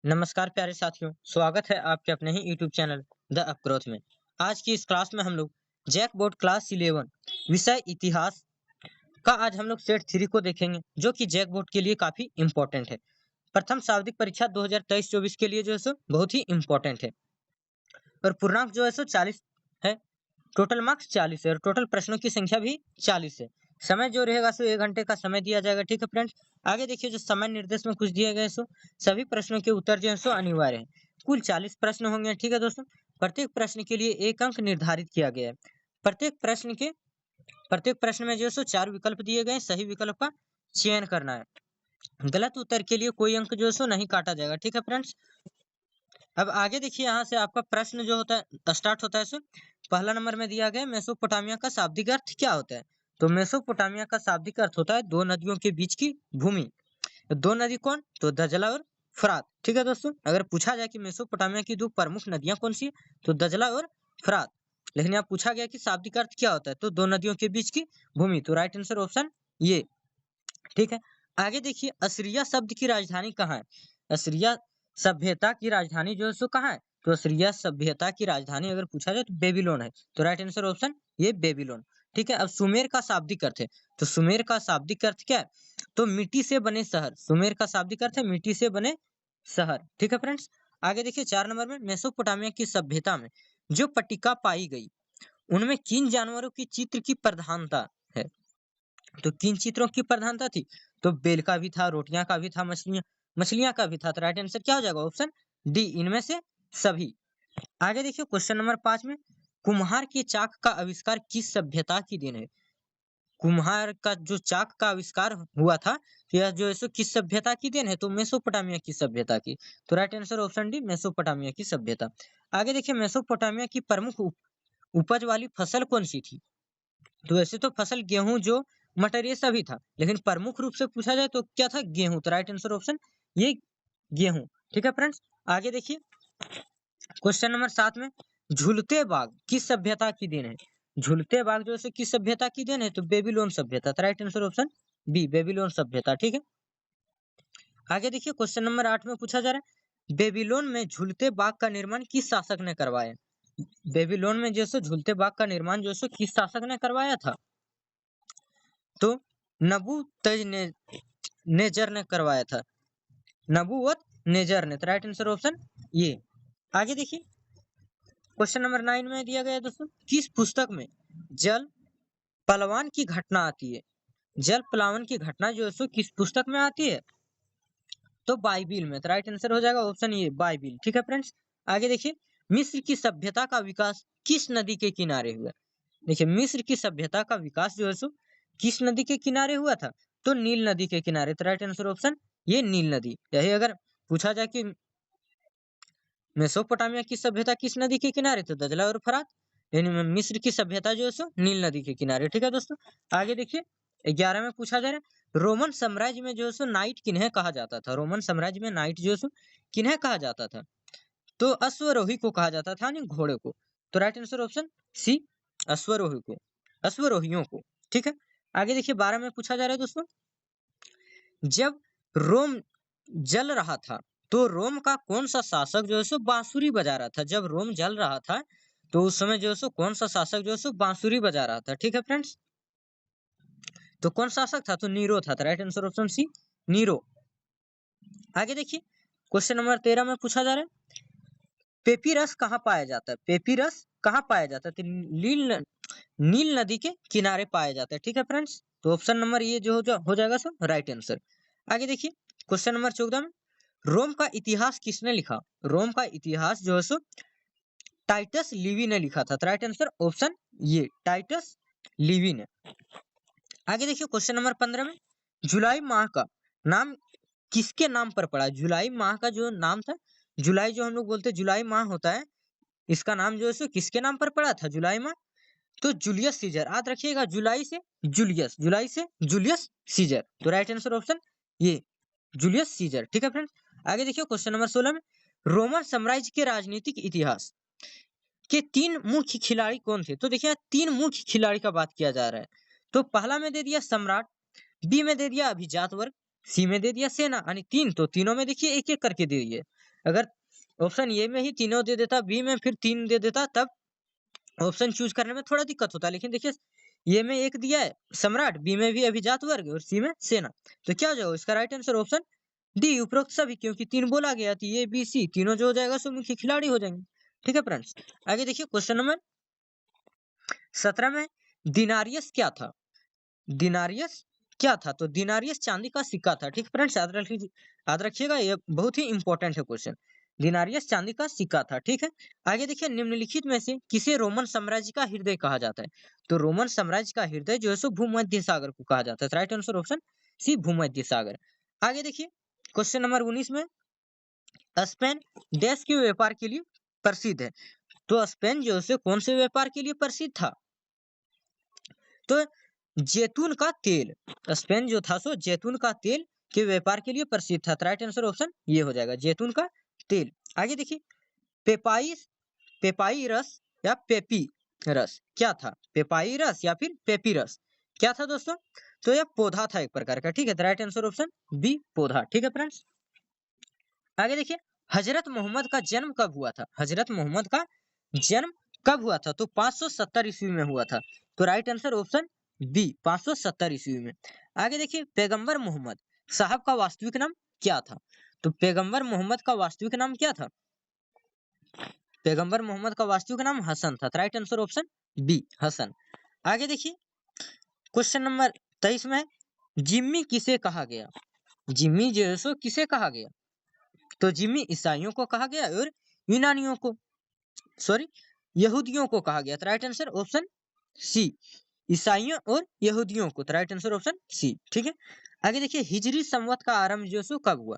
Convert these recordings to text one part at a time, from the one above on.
नमस्कार प्यारे साथियों, स्वागत है आपके अपने ही यूट्यूब चैनल द अपग्रोथ में। आज की इस क्लास में हम लोग जैक बोर्ड क्लास 11 विषय इतिहास का आज हम लोग सेट 3 को देखेंगे, जो कि जैक बोर्ड के लिए काफी इम्पोर्टेंट है। प्रथम शाब्दिक परीक्षा 2023-24 के लिए जो है सो बहुत ही इम्पोर्टेंट है और पूर्णांक जो है सो 40 है। टोटल मार्क्स 40 है और टोटल प्रश्नों की संख्या भी 40 है। समय जो रहेगा सो 1 घंटे का समय दिया जाएगा। ठीक है फ्रेंड्स, आगे देखिए जो समय निर्देश में कुछ दिए गए सो सभी प्रश्नों के उत्तर जो है सो अनिवार्य है। कुल 40 प्रश्न होंगे। ठीक है दोस्तों, प्रत्येक प्रश्न के लिए 1 अंक निर्धारित किया गया है। प्रत्येक प्रश्न में जो है सो 4 विकल्प दिए गए हैं, सही विकल्प का चयन करना है। गलत उत्तर के लिए कोई अंक जो है सो नहीं काटा जाएगा। ठीक है फ्रेंड्स, अब आगे देखिए यहाँ से आपका प्रश्न जो होता है स्टार्ट होता है सो पहला नंबर में दिया गया मेसोपोटामिया का शाब्दिक अर्थ क्या होता है। तो मेसोपोटामिया का शाब्दिक अर्थ होता है दो नदियों के बीच की भूमि। तो दो नदी कौन, तो दजला और फरात। ठीक है दोस्तों, अगर पूछा जाए कि मेसोपोटामिया की दो प्रमुख नदियां कौन सी है, तो दजला और फरात। लेकिन यहाँ पूछा गया कि शाब्दिक अर्थ क्या होता है, तो दो नदियों के बीच की भूमि। तो राइट आंसर ऑप्शन ये। ठीक है, आगे देखिए असीरिया शब्द की राजधानी कहाँ है। असीरिया सभ्यता की राजधानी जो है सो कहाँ है, तो असीरिया सभ्यता की राजधानी अगर पूछा जाए तो बेबीलोन है। तो राइट आंसर ऑप्शन ये बेबीलोन। ठीक है, अब सुमेर का शाब्दिक अर्थ है। तो सुमेर का शाब्दिक अर्थ क्या है, तो मिट्टी से बने शहर। सुमेर का शाब्दिक अर्थ है मिट्टी से बने शहर। ठीक है फ्रेंड्स, आगे देखिए 4 नंबर में मेसोपोटामिया की सभ्यता में जो पट्टिका पाई गई उनमें किन जानवरों की चित्र की प्रधानता है। तो किन चित्रों की प्रधानता थी, तो बेल का भी था, रोटियां का भी था, मछलियां का भी था। तो राइट आंसर क्या हो जाएगा, ऑप्शन डी, इनमें से सभी। आगे देखिए क्वेश्चन नंबर 5 में कुम्हार के चाक का आविष्कार किस सभ्यता की देन है। कुम्हार का जो चाक का आविष्कार हुआ था, यह जो है सो किस सभ्यता की देन है, तो मेसोपोटामिया की सभ्यता की। तो right answer option D, Mesopotamia की सभ्यता। आगे देखिए मेसोपोटामिया की प्रमुख उपज वाली फसल कौन सी थी। तो वैसे तो फसल गेहूं जो मटर ये सभी था, लेकिन प्रमुख रूप से पूछा जाए तो क्या था, गेहूं। तो राइट आंसर ऑप्शन ये गेहूं। ठीक है फ्रेंड्स, आगे देखिए क्वेश्चन नंबर 7 में झूलते बाग किस सभ्यता की देन है। झूलते बाग जो है किस सभ्यता की देन है, तो बेबीलोन सभ्यता। तो right answer option B, Babylon सभ्यता। ठीक है, आगे देखिए क्वेश्चन नंबर 8 में पूछा जा रहा है बेबीलोन में झूलते बाग का निर्माण किस शासक ने करवाया। बेबीलोन में जो झूलते बाग का निर्माण जो किस शासक ने करवाया था, तो नेजर ने करवाया था। नबूवत नेजर ने। तो राइट आंसर ऑप्शन ये। आगे देखिए क्वेश्चन नंबर 9 में दिया गया है दोस्तों किस पुस्तक में जल पलवान की घटना आती है। जल पलावन की घटना जो है सो किस पुस्तक में आती है, तो बाइबिल में। तो राइट आंसर हो जाएगा ऑप्शन ये, बाइबिल। ठीक है फ्रेंड्स, आगे देखिए मिस्र की सभ्यता का विकास किस नदी के किनारे हुआ। देखिए मिस्र की सभ्यता का विकास जो है सो किस नदी के किनारे हुआ था, तो नील नदी के किनारे। तो राइट आंसर ऑप्शन ये नील नदी। यही अगर पूछा जाए कि मेसोपोटामिया की सभ्यता किस नदी के किनारे, तो दजला और फरात। यानी मिस्र की सभ्यता जो है सो नील नदी के किनारे। ठीक है दोस्तों, आगे देखिए 11 में पूछा जा रहा है रोमन साम्राज्य में जो है सो नाइट किन्हें कहा जाता था। रोमन साम्राज्य में नाइट जो है सो किन्हें कहा जाता था, तो अश्वरोही को कहा जाता था, नहीं घोड़े को। तो राइट आंसर ऑप्शन सी, अश्वरोही को, अश्वरोहियों को। ठीक है, आगे देखिए 12 में पूछा जा रहा है दोस्तों जब रोम जल रहा था तो रोम का कौन सा शासक जो है सो बांसुरी बजा रहा था। जब रोम जल रहा था तो उस समय जो है सो कौन सा शासक जो है सो बांसुरी बजा रहा था। ठीक है फ्रेंड्स, तो कौन शासक था, तो नीरो था। Right answer option C, Nero. आगे देखिए क्वेश्चन नंबर 13 में पूछा जा रहा है पेपीरस कहाँ पाया जाता है। पेपीरस कहाँ पाया जाता है, तो नील नदी के किनारे पाया जाता है। ठीक है फ्रेंड्स, तो ऑप्शन नंबर ये जो हो जाएगा सो राइट आंसर। आगे देखिए क्वेश्चन नंबर 14 में रोम का इतिहास किसने लिखा। रोम का इतिहास जो है सो टाइटस लिवी ने लिखा था। राइट आंसर ऑप्शन ये, टाइटस लिवी ने। आगे देखिए क्वेश्चन नंबर 15 में जुलाई माह का नाम किसके नाम पर पड़ा। जुलाई माह का जो नाम था, जुलाई जो हम लोग बोलते हैं जुलाई माह होता है, इसका नाम जो है सो किसके नाम पर पड़ा था जुलाई माह, तो जूलियस सीजर। याद रखिएगा जुलाई से जूलियस, जुलाई से जूलियस सीजर। तो राइट आंसर ऑप्शन ये, जूलियस सीजर। ठीक है फ्रेंड्स, आगे देखिए क्वेश्चन नंबर 16 में रोमन साम्राज्य के राजनीतिक इतिहास के 3 मुख्य खिलाड़ी कौन थे। तो देखिए 3 मुख्य खिलाड़ी का बात किया जा रहा है। तो पहला में दे दिया सम्राट, बी में दे दिया अभिजात वर्ग, सी में दे दिया सेना, यानी 3, तो तीनों में देखिए एक एक करके दे दिए। अगर ऑप्शन ए में ही तीनों दे देता, बी में फिर 3 दे देता, तब ऑप्शन चूज करने में थोड़ा दिक्कत होता है। लेकिन देखिए ए में एक दिया है सम्राट, बी में भी अभिजात वर्ग और सी में सेना, तो क्या हो जाएगा इसका राइट आंसर ऑप्शन डी उपरोक्त सभी, क्योंकि 3 बोला गया तो ए बी सी तीनों जो हो जाएगा सो मुख्य खिलाड़ी हो जाएंगे। ठीक है फ्रेंड्स, आगे देखिए क्वेश्चन नंबर 17 में दिनारियस क्या था? दिनारियस क्या था? तो दिनारियस चांदी का सिक्का था। ठीक फ्रेंड्स, याद रखिएगा, ये बहुत ही इंपॉर्टेंट है क्वेश्चन। दिनारियस चांदी का सिक्का था। ठीक है, आगे देखिए निम्नलिखित में से किसे रोमन साम्राज्य का हृदय कहा जाता है? तो रोमन साम्राज्य का हृदय जो है सो भूमध्य सागर को कहा जाता है। राइट आंसर ऑप्शन सी भूमध्य सागर। आगे देखिए क्वेश्चन नंबर 19 में स्पेन देश के व्यापार के लिए प्रसिद्ध है। तो स्पेन जो है कौन से व्यापार के लिए प्रसिद्ध था? तो जैतून का तेल, स्पेन जो था सो जैतून का तेल के व्यापार के लिए प्रसिद्ध था। राइट आंसर ऑप्शन ये हो जाएगा, जैतून का तेल। आगे देखिए पेपाइस पेपाई रस या पेपी रस क्या था? पेपाई रस या फिर पेपी रस क्या था दोस्तों? तो यह पौधा था एक प्रकार का। ठीक है, राइट आंसर ऑप्शन बी पौधा। ठीक है फ्रेंड्स, आगे देखिए हजरत मोहम्मद का जन्म कब हुआ था? हजरत मोहम्मद का जन्म कब हुआ था? तो 570 ईस्वी में हुआ था। तो राइट आंसर ऑप्शन बी 570 ईस्वी में। आगे देखिए पैगंबर मोहम्मद साहब का वास्तविक नाम क्या था? तो पैगंबर मोहम्मद का वास्तविक नाम क्या था? पैगंबर मोहम्मद का वास्तविक नाम हसन था। Right answer option B Hasan. आगे देखिए क्वेश्चन नंबर 23 में जिम्मी किसे कहा गया? जिम्मी जो है सो किसे कहा गया? तो जिम्मी ईसाइयों को कहा गया और यूनानियों को, सॉरी यहूदियों को कहा गया। राइट आंसर ऑप्शन सी ईसाइयों और यहूदियों को। Right answer option C. ठीक है, आगे देखिए हिजरी संवत का आरंभ जो सो कब हुआ?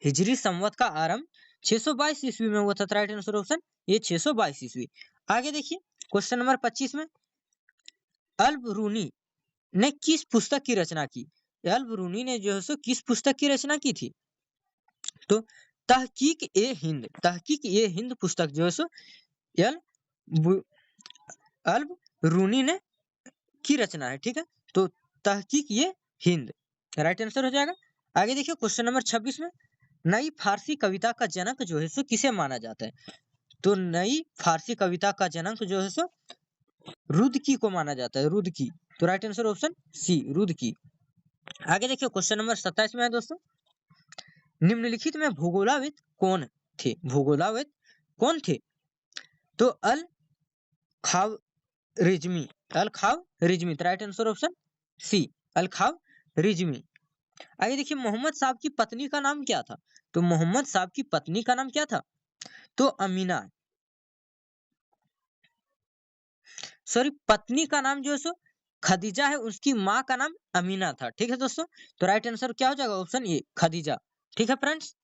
हिजरी संवत का आरंभ 622 ईस्वी में हुआ था। राइट आंसर ऑप्शन ये 622 ईस्वी। आगे देखिए क्वेश्चन नंबर 25 में अल्ब रूनी ने किस पुस्तक की रचना की? अल्ब रूनी ने जो है सो किस पुस्तक की रचना की थी? तो तहकीक ए हिंद पुस्तक जो है सो अल्ब रूनी ने की रचना है। ठीक है, तो तहकीक ये हिंद राइट आंसर हो जाएगा। आगे देखिए क्वेश्चन नंबर 26 में नई फारसी कविता का जनक जो है सो किसे माना जाता है? तो नई फारसी कविता का जनक जो है सो रुदकी को माना जाता है, रुदकी। तो राइट आंसर ऑप्शन सी रुदकी। आगे देखिए क्वेश्चन नंबर 27 में है दोस्तों निम्नलिखित में भूगोलविद कौन थे? भूगोलविद कौन थे? तो अल खाव रिजमी, अल खाव रिजमी। राइट आंसर ऑप्शन सी अल खाव रिजमी। आगे देखिए मोहम्मद साहब की पत्नी का नाम क्या था? तो मोहम्मद साहब की पत्नी का नाम क्या था? तो अमीना, सॉरी पत्नी का नाम जो है सो खदीजा है, उसकी माँ का नाम अमीना था। ठीक है दोस्तों, तो राइट आंसर क्या हो जाएगा? Option A Khadija. ठीक है फ्रेंड्स,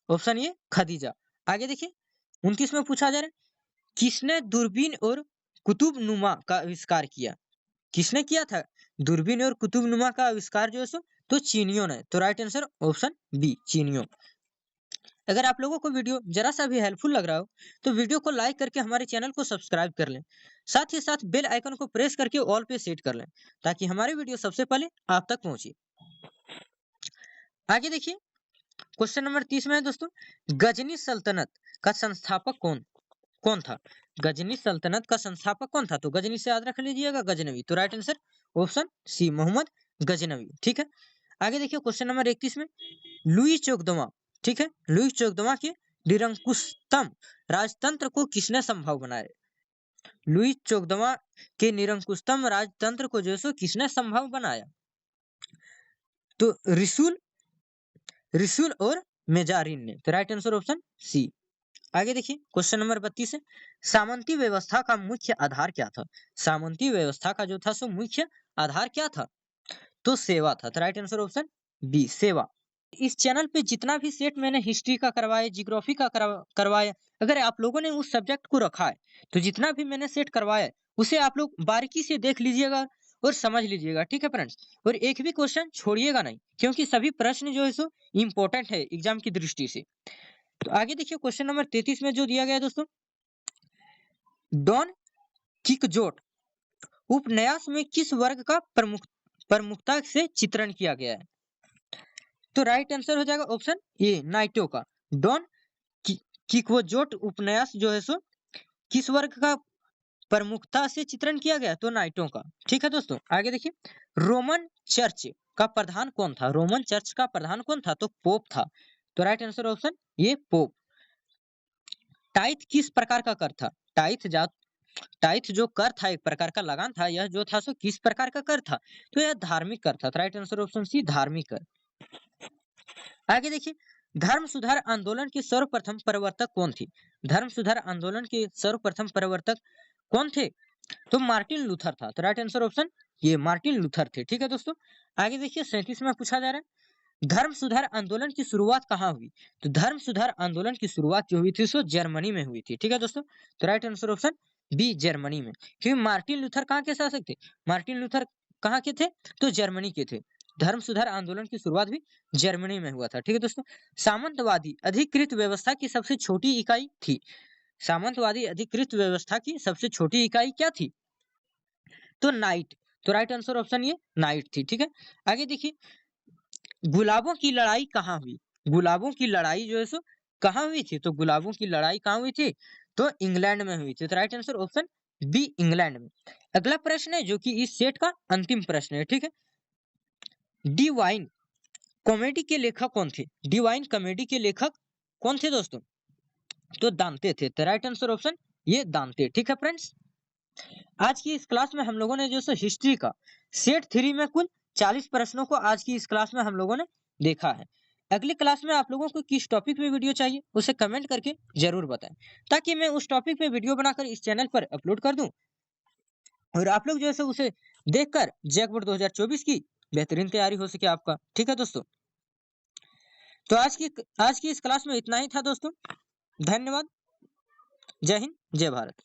ऑप्शन ये खदीजा। आगे देखिए 29 में पूछा जा रहा है किसने दूरबीन और कुतुब नुमा का आविष्कार किया? किसने किया था दूरबीन और कुतुब नुमा का आविष्कार जो है सो? तो चीनियों ने। तो राइट आंसर ऑप्शन बी चीनियों। अगर आप लोगों को वीडियो जरा सा भी हेल्पफुल लग रहा हो तो वीडियो को लाइक करके हमारे चैनल को सब्सक्राइब कर लें, साथ ही साथ बेल आइकन को प्रेस करके ऑल पे सेट कर लें ताकि हमारे वीडियो सबसे पहले आप तक पहुंचे। आगे देखिए क्वेश्चन नंबर 30 में है दोस्तों गजनी सल्तनत का संस्थापक कौन कौन था? गजनी सल्तनत का संस्थापक कौन था? तो गजनी से याद रख लीजिएगा गजनवी। तो right answer option C Mohammad Ghaznavi. ठीक है, आगे देखिए क्वेश्चन नंबर 31 में लुई चौकदमा, ठीक है, लुई चौकदमा के निरंकुशतम राजतंत्र को किसने संभव बनाया? लुई चौकदमा के निरंकुशतम राजतंत्र को जो है सो किसने संभव बनाया? तो रिसुल और मेजारिन ने। तो राइट आंसर ऑप्शन सी। आगे देखिए क्वेश्चन नंबर 32 है सामंती व्यवस्था का मुख्य आधार क्या था? सामंती व्यवस्था का जो था सो मुख्य आधार क्या था? तो सेवा था। तो राइट आंसर ऑप्शन बी सेवा। इस चैनल पे जितना भी सेट मैंने हिस्ट्री का करवाया, जियोग्राफी का करवाया, अगर आप लोगों ने उस सब्जेक्ट को रखा है तो जितना भी मैंने सेट करवाया उसे आप लोग बारीकी से देख लीजिएगा और समझ लीजिएगा। ठीक है फ्रेंड्स, और एक भी क्वेश्चन छोड़िएगा नहीं क्योंकि सभी प्रश्न जो है सो इम्पोर्टेंट है एग्जाम की दृष्टि से। तो आगे देखिए क्वेश्चन नंबर 33 में जो दिया गया है दोस्तों डॉन किकजोट उपन्यास में किस वर्ग का प्रमुखता से चित्रण किया गया है? तो राइट आंसर हो जाएगा ऑप्शन ए नाइटो का। डॉन किक्वोट उपन्यास जो है सो किस वर्ग का प्रमुखता से चित्रण किया गया? तो नाइटों का। ठीक है दोस्तों, आगे देखिए, रोमन चर्च का प्रधान कौन था? रोमन चर्च का प्रधान कौन था? तो पोप था। तो राइट आंसर ऑप्शन ये पोप। टाइथ किस प्रकार का कर था? टाइथ जो कर था, एक प्रकार का लगान था, यह जो था सो किस प्रकार का कर था? तो यह धार्मिक कर था। राइट आंसर ऑप्शन सी धार्मिक कर। आगे देखिए, धर्म सुधार आंदोलन के सर्वप्रथम प्रवर्तक कौन थे? धर्म सुधार आंदोलन के सर्वप्रथम प्रवर्तक कौन थे? तो मार्टिन लूथर था। तो राइट आंसर ऑप्शन ये मार्टिन लूथर थे। ठीक है दोस्तों, आगे देखिए 37 में पूछा जा रहा है, धर्म सुधार आंदोलन की शुरुआत कहाँ हुई? तो धर्म सुधार आंदोलन की शुरुआत जो हुई थी सो जर्मनी में हुई थी। ठीक है दोस्तों, तो right answer option B Germany में। क्योंकि मार्टिन लूथर कहाँ के शासक थे? मार्टिन लूथर कहाँ के थे? तो जर्मनी के थे। धर्म सुधार आंदोलन की शुरुआत भी जर्मनी में हुआ था। ठीक है दोस्तों, सामंतवादी अधिकृत व्यवस्था की सबसे छोटी इकाई थी। सामंतवादी अधिकृत व्यवस्था की सबसे छोटी इकाई क्या थी? तो नाइट। तो राइट आंसर ऑप्शन ये नाइट थी। ठीक है, आगे देखिए, गुलाबों की लड़ाई कहाँ हुई? गुलाबों की लड़ाई जो है सो कहाँ हुई थी? तो गुलाबों की लड़ाई कहाँ हुई थी? तो इंग्लैंड में हुई थी। तो right answer option B England में। अगला प्रश्न है जो कि इस सेट का अंतिम प्रश्न है। ठीक है, डिवाइन कॉमेडी के लेखक कौन थे? डिवाइन कॉमेडी के लेखक कौन थे दोस्तों? तो दांते थे। तो राइट आंसर ऑप्शन ये दांते। ठीक है फ्रेंड्स, आज की इस क्लास में हम लोगों ने जो सो हिस्ट्री का सेट 3 में कुल 40 प्रश्नों को आज की इस क्लास में हम लोगों ने देखा है। अगली क्लास में आप लोगों को किस टॉपिक पे वीडियो चाहिए उसे कमेंट करके जरूर बताएं, ताकि मैं उस टॉपिक पे वीडियो बनाकर इस चैनल पर अपलोड कर दूं और आप लोग जो है उसे देखकर जैकबोर्ड 2024 की बेहतरीन तैयारी हो सके आपका। ठीक है दोस्तों, तो आज की इस क्लास में इतना ही था दोस्तों। धन्यवाद। जय हिंद, जय भारत।